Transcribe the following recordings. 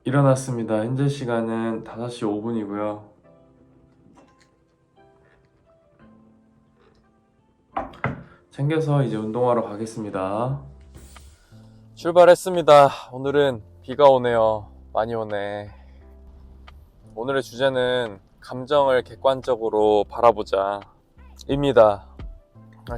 일어났습니다. 현재 시간은 5시 5분이고요. 챙겨서 이제 운동하러 가겠습니다. 출발했습니다. 오늘은 비가 오네요. 많이 오네. 오늘의 주제는 감정을 객관적으로 바라보자 입니다.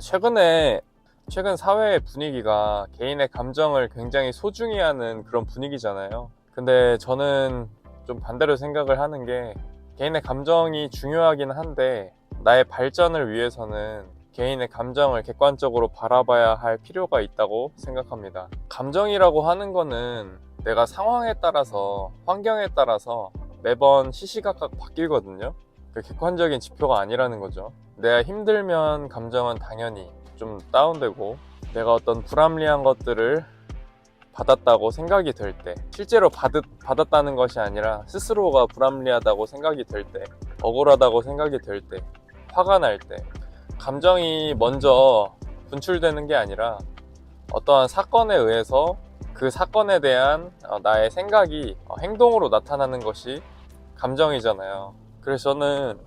최근 사회의 분위기가 개인의 감정을 굉장히 소중히 하는 그런 분위기잖아요. 근데 저는 좀 반대로 생각을 하는 게, 개인의 감정이 중요하긴 한데 나의 발전을 위해서는 개인의 감정을 객관적으로 바라봐야 할 필요가 있다고 생각합니다. 감정이라고 하는 거는 내가 상황에 따라서, 환경에 따라서 매번 시시각각 바뀌거든요. 그 객관적인 지표가 아니라는 거죠. 내가 힘들면 감정은 당연히 좀 다운되고, 내가 어떤 불합리한 것들을 받았다고 생각이 될 때, 실제로 받았다는 것이 아니라 스스로가 불합리하다고 생각이 될 때, 억울하다고 생각이 될 때, 화가 날 때, 감정이 먼저 분출되는 게 아니라 어떠한 사건에 의해서 그 사건에 대한 나의 생각이 행동으로 나타나는 것이 감정이잖아요. 그래서 저는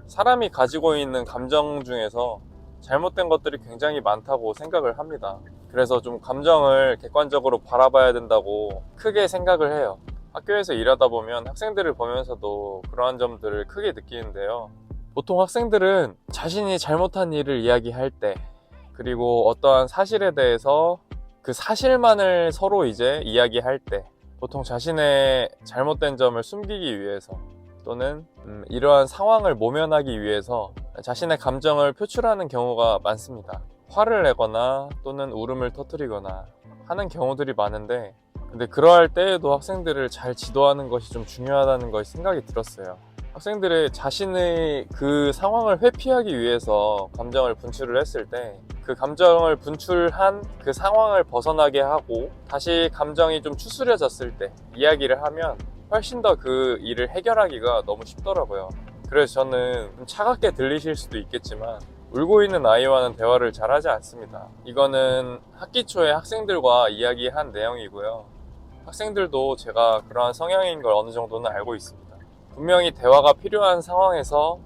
사람이 가지고 있는 감정 중에서 잘못된 것들이 굉장히 많다고 생각을 합니다. 그래서 좀 감정을 객관적으로 바라봐야 된다고 크게 생각을 해요. 학교에서 일하다 보면 학생들을 보면서도 그러한 점들을 크게 느끼는데요. 보통 학생들은 자신이 잘못한 일을 이야기할 때, 그리고 어떠한 사실에 대해서 그 사실만을 서로 이제 이야기할 때, 보통 자신의 잘못된 점을 숨기기 위해서, 또는 이러한 상황을 모면하기 위해서 자신의 감정을 표출하는 경우가 많습니다. 화를 내거나 또는 울음을 터뜨리거나 하는 경우들이 많은데, 근데 그러할 때에도 학생들을 잘 지도하는 것이 좀 중요하다는 것이 생각이 들었어요. 학생들의 자신의 그 상황을 회피하기 위해서 감정을 분출을 했을 때, 그 감정을 분출한 그 상황을 벗어나게 하고 다시 감정이 좀 추스려졌을 때 이야기를 하면 훨씬 더 그 일을 해결하기가 너무 쉽더라고요. 그래서 저는 좀 차갑게 들리실 수도 있겠지만, 울고 있는 아이와는 대화를 잘 하지 않습니다. 이거는 학기 초에 학생들과 이야기한 내용이고요. 학생들도 제가 그러한 성향인 걸 어느 정도는 알고 있습니다. 분명히 대화가 필요한 상황에서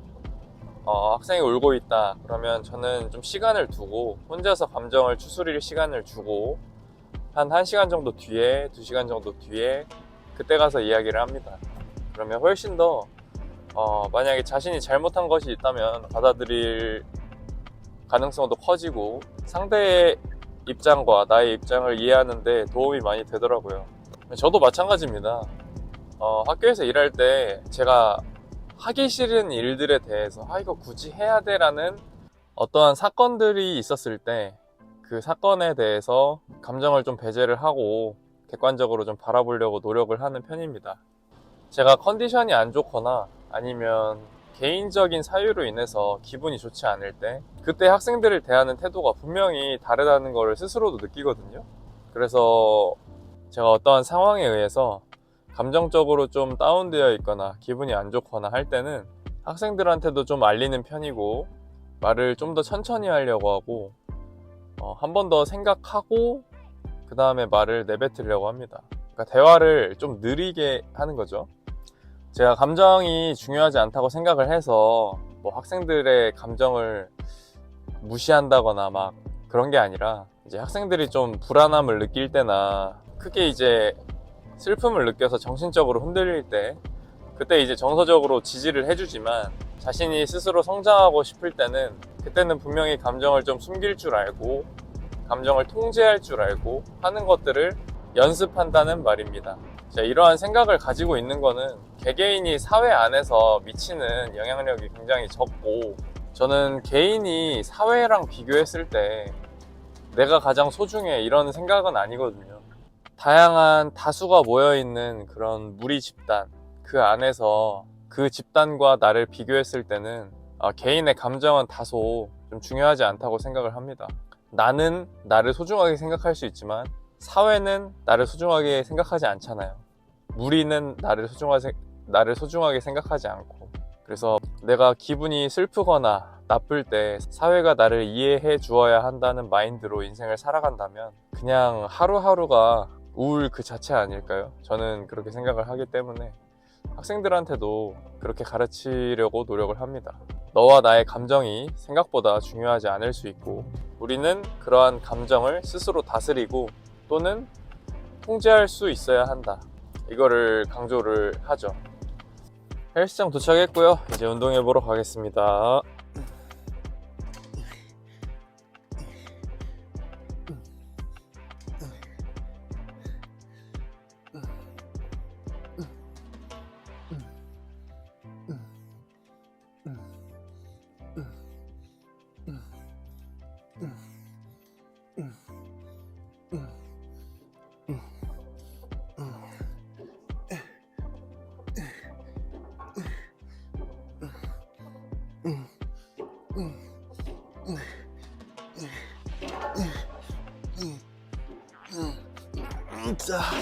학생이 울고 있다 그러면 저는 좀 시간을 두고, 혼자서 감정을 추스릴 시간을 주고, 한 1시간 정도 뒤에, 2시간 정도 뒤에 그때 가서 이야기를 합니다. 그러면 훨씬 더 만약에 자신이 잘못한 것이 있다면 받아들일 가능성도 커지고, 상대의 입장과 나의 입장을 이해하는 데 도움이 많이 되더라고요. 저도 마찬가지입니다. 학교에서 일할 때 제가 하기 싫은 일들에 대해서 이거 굳이 해야 돼 라는 어떠한 사건들이 있었을 때, 그 사건에 대해서 감정을 좀 배제를 하고 객관적으로 좀 바라보려고 노력을 하는 편입니다. 제가 컨디션이 안 좋거나 아니면 개인적인 사유로 인해서 기분이 좋지 않을 때, 그때 학생들을 대하는 태도가 분명히 다르다는 걸 스스로도 느끼거든요. 그래서 제가 어떠한 상황에 의해서 감정적으로 좀 다운되어 있거나 기분이 안 좋거나 할 때는 학생들한테도 좀 알리는 편이고, 말을 좀 더 천천히 하려고 하고, 한 번 더 생각하고 그 다음에 말을 내뱉으려고 합니다. 그러니까 대화를 좀 느리게 하는 거죠. 제가 감정이 중요하지 않다고 생각을 해서 뭐 학생들의 감정을 무시한다거나 막 그런 게 아니라, 이제 학생들이 좀 불안함을 느낄 때나 크게 이제 슬픔을 느껴서 정신적으로 흔들릴 때, 그때 이제 정서적으로 지지를 해주지만, 자신이 스스로 성장하고 싶을 때는, 그때는 분명히 감정을 좀 숨길 줄 알고 감정을 통제할 줄 알고 하는 것들을 연습한다는 말입니다. 자, 이러한 생각을 가지고 있는 거는 개개인이 사회 안에서 미치는 영향력이 굉장히 적고, 저는 개인이 사회랑 비교했을 때 내가 가장 소중해 이런 생각은 아니거든요. 다양한 다수가 모여있는 그런 무리 집단, 그 안에서 그 집단과 나를 비교했을 때는 개인의 감정은 다소 좀 중요하지 않다고 생각을 합니다. 나는 나를 소중하게 생각할 수 있지만 사회는 나를 소중하게 생각하지 않잖아요. 무리는 나를 소중하게 생각하지 않고. 그래서 내가 기분이 슬프거나 나쁠 때 사회가 나를 이해해 주어야 한다는 마인드로 인생을 살아간다면, 그냥 하루하루가 우울 그 자체 아닐까요? 저는 그렇게 생각을 하기 때문에 학생들한테도 그렇게 가르치려고 노력을 합니다. 너와 나의 감정이 생각보다 중요하지 않을 수 있고, 우리는 그러한 감정을 스스로 다스리고 또는 통제할 수 있어야 한다. 이거를 강조를 하죠. 헬스장 도착했고요. 이제 운동해 보러 가겠습니다. 자.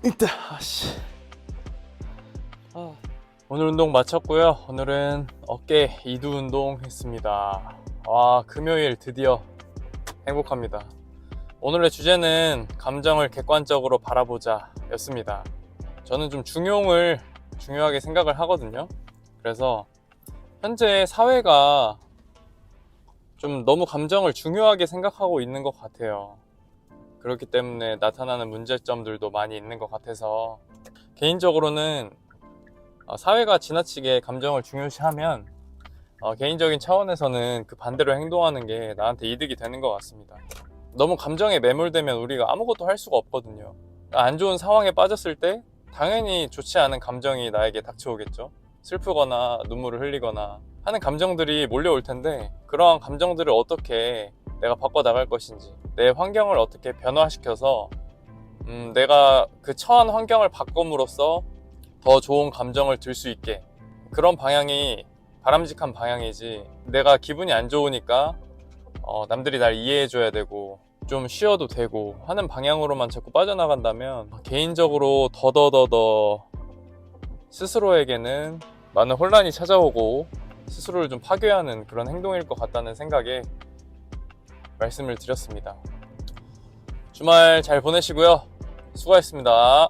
있다. 오늘 운동 마쳤고요. 오늘은 어깨 2두 운동 했습니다. 금요일 드디어 행복합니다. 오늘의 주제는 감정을 객관적으로 바라보자 였습니다. 저는 좀 중요하게 생각을 하거든요. 그래서 현재 사회가 좀 너무 감정을 중요하게 생각하고 있는 것 같아요. 그렇기 때문에 나타나는 문제점들도 많이 있는 것 같아서, 개인적으로는 사회가 지나치게 감정을 중요시하면 개인적인 차원에서는 그 반대로 행동하는 게 나한테 이득이 되는 것 같습니다. 너무 감정에 매몰되면 우리가 아무것도 할 수가 없거든요. 안 좋은 상황에 빠졌을 때 당연히 좋지 않은 감정이 나에게 닥쳐오겠죠. 슬프거나 눈물을 흘리거나 하는 감정들이 몰려올 텐데, 그러한 감정들을 어떻게 내가 바꿔나갈 것인지, 내 환경을 어떻게 변화시켜서 내가 그 처한 환경을 바꿈으로써 더 좋은 감정을 들 수 있게, 그런 방향이 바람직한 방향이지, 내가 기분이 안 좋으니까 남들이 날 이해해줘야 되고 좀 쉬어도 되고 하는 방향으로만 자꾸 빠져나간다면 개인적으로 더더더더 스스로에게는 많은 혼란이 찾아오고 스스로를 좀 파괴하는 그런 행동일 것 같다는 생각에 말씀을 드렸습니다. 주말 잘 보내시고요. 수고하셨습니다.